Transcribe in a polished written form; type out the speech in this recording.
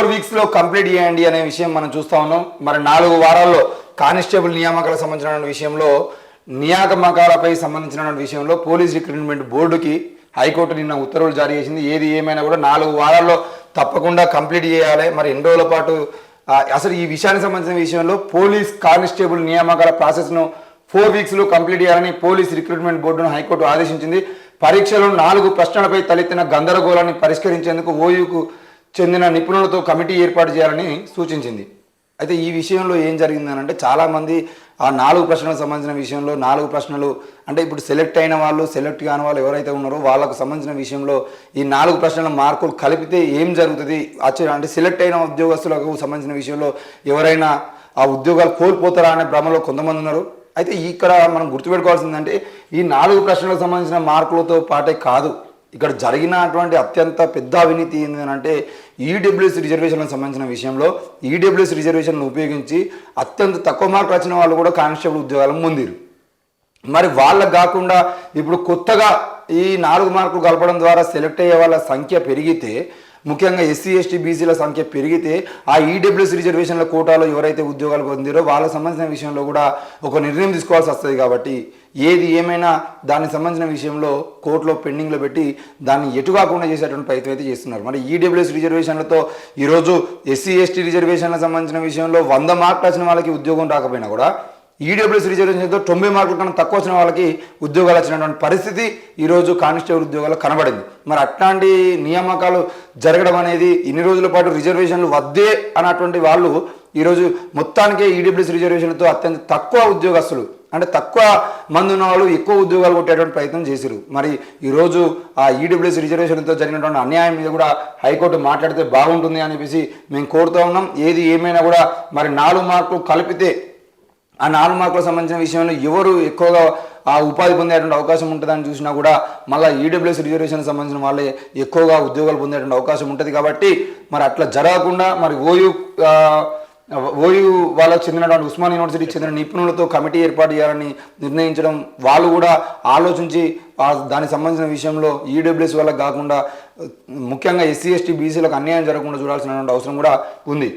4 వీక్స్లో complete చేయండి అనే విషయం మనం చూస్తా ఉన్నాం. మరి 4 వారాల్లో కానిస్టేబుల్ నియామకాలకు సంబంధించిన విషయంలో నియామకాలపై సంబంధించిన విషయంలో పోలీస్ రిక్రూట్మెంట్ బోర్డుకి హైకోర్టు నిన్న ఉత్తర్వులు జారీ చేసింది. ఏది ఏమైనా కూడా 4 వారాల్లో తప్పకుండా కంప్లీట్ చేయాలి. మరి ఎన్ని రోజుల పాటు అసలు ఈ విషయానికి సంబంధించిన విషయంలో పోలీస్ కానిస్టేబుల్ నియామకాల ప్రాసెస్ను 4 వీక్స్లో కంప్లీట్ చేయాలని పోలీస్ రిక్రూట్మెంట్ బోర్డును హైకోర్టు ఆదేశించింది. పరీక్షలో 4 ప్రశ్నలపై తలెత్తిన గందరగోళాన్ని పరిష్కరించేందుకు ఓయూకు చెందిన నిపుణులతో కమిటీ ఏర్పాటు చేయాలని సూచించింది. అయితే ఈ విషయంలో ఏం జరిగిందని అంటే చాలామంది ఆ 4 ప్రశ్నలకు సంబంధించిన విషయంలో 4 ప్రశ్నలు అంటే ఇప్పుడు సెలెక్ట్ అయిన వాళ్ళు సెలెక్ట్ కాని వాళ్ళు ఎవరైతే ఉన్నారో వాళ్ళకు సంబంధించిన విషయంలో ఈ 4 ప్రశ్నల మార్కులు కలిపితే ఏం జరుగుతుంది అంటే సెలెక్ట్ అయిన ఉద్యోగస్తులకు సంబంధించిన విషయంలో ఎవరైనా ఆ ఉద్యోగాలు కోల్పోతారా అనే భ్రమలో కొంతమంది ఉన్నారు. అయితే ఇక్కడ మనం గుర్తుపెట్టుకోవాల్సిందంటే ఈ 4 ప్రశ్నలకు సంబంధించిన మార్కులతో పాటే కాదు, ఇక్కడ జరిగినటువంటి అత్యంత పెద్ద అవినీతి ఏంటంటే ఈడబ్ల్యూఎస్ రిజర్వేషన్లకు సంబంధించిన విషయంలో ఈడబ్ల్యూఎస్ రిజర్వేషన్ను ఉపయోగించి అత్యంత తక్కువ మార్కులు వచ్చిన వాళ్ళు కూడా కానిస్టేబుల్ ఉద్యోగాలను పొందిరు. మరి వాళ్ళకు కాకుండా ఇప్పుడు కొత్తగా ఈ 4 మార్కులు కలపడం ద్వారా సెలెక్ట్ అయ్యే వాళ్ళ సంఖ్య పెరిగితే, ముఖ్యంగా ఎస్సీ ఎస్టీ బీసీల సంఖ్య పెరిగితే ఆ ఈడబ్ల్యూఎస్ రిజర్వేషన్ల కోటాలో ఎవరైతే ఉద్యోగాలు పొందిరో వాళ్ళకి సంబంధించిన విషయంలో కూడా ఒక నిర్ణయం తీసుకోవాల్సి వస్తుంది. కాబట్టి ఏది ఏమైనా దానికి సంబంధించిన విషయంలో కోర్టులో పెండింగ్లో పెట్టి దాన్ని ఎటు కాకుండా చేసేటువంటి ప్రయత్నం అయితే చేస్తున్నారు. మరి ఈడబ్ల్యూఎస్ రిజర్వేషన్లతో ఈరోజు ఎస్సీ ఎస్టీ రిజర్వేషన్లకు సంబంధించిన విషయంలో 100 మార్కులు వచ్చిన వాళ్ళకి ఉద్యోగం రాకపోయినా కూడా ఈడబ్ల్యూఎస్ రిజర్వేషన్తో 90 మార్కుల కన్నా తక్కువ వచ్చిన వాళ్ళకి ఉద్యోగాలు వచ్చినటువంటి పరిస్థితి ఈరోజు కానిస్టేబుల్ ఉద్యోగాలు కనబడింది. మరి అట్లాంటి నియామకాలు జరగడం అనేది ఇన్ని రోజుల పాటు రిజర్వేషన్లు వద్దే అన్నటువంటి వాళ్ళు ఈరోజు మొత్తానికే ఈడబ్ల్యూఎస్ రిజర్వేషన్లతో అత్యంత తక్కువ ఉద్యోగస్తులు అంటే తక్కువ మంది ఉన్న వాళ్ళు ఎక్కువ ఉద్యోగాలు కొట్టేటువంటి ప్రయత్నం చేశారు. మరి ఈరోజు ఆ ఈడబ్ల్యూఎస్ రిజర్వేషన్తో జరిగినటువంటి అన్యాయం మీద కూడా హైకోర్టు మాట్లాడితే బాగుంటుంది అని చెప్పేసి మేము కోరుతూ ఉన్నాం. ఏది ఏమైనా కూడా మరి 4 మార్కులు కలిపితే ఆ 4 మార్కులకు సంబంధించిన విషయంలో ఎవరు ఎక్కువగా ఆ ఉపాధి పొందేటువంటి అవకాశం ఉంటుందని చూసినా కూడా మళ్ళీ ఈడబ్ల్యూఎస్ రిజర్వేషన్కి సంబంధించిన వాళ్ళే ఎక్కువగా ఉద్యోగాలు పొందేటువంటి అవకాశం ఉంటుంది. కాబట్టి మరి అట్లా జరగకుండా మరి ఓయూ వాళ్ళకు చెందినటువంటి ఉస్మాన్ యూనివర్సిటీకి చెందిన నిపుణులతో కమిటీ ఏర్పాటు చేయాలని నిర్ణయించడం, వాళ్ళు కూడా ఆలోచించి దానికి సంబంధించిన విషయంలో ఈడబ్ల్యూఎస్ వాళ్ళకి కాకుండా ముఖ్యంగా ఎస్సీ ఎస్టీ బీసీలకు అన్యాయం జరగకుండా చూడాల్సినటువంటి అవసరం కూడా ఉంది.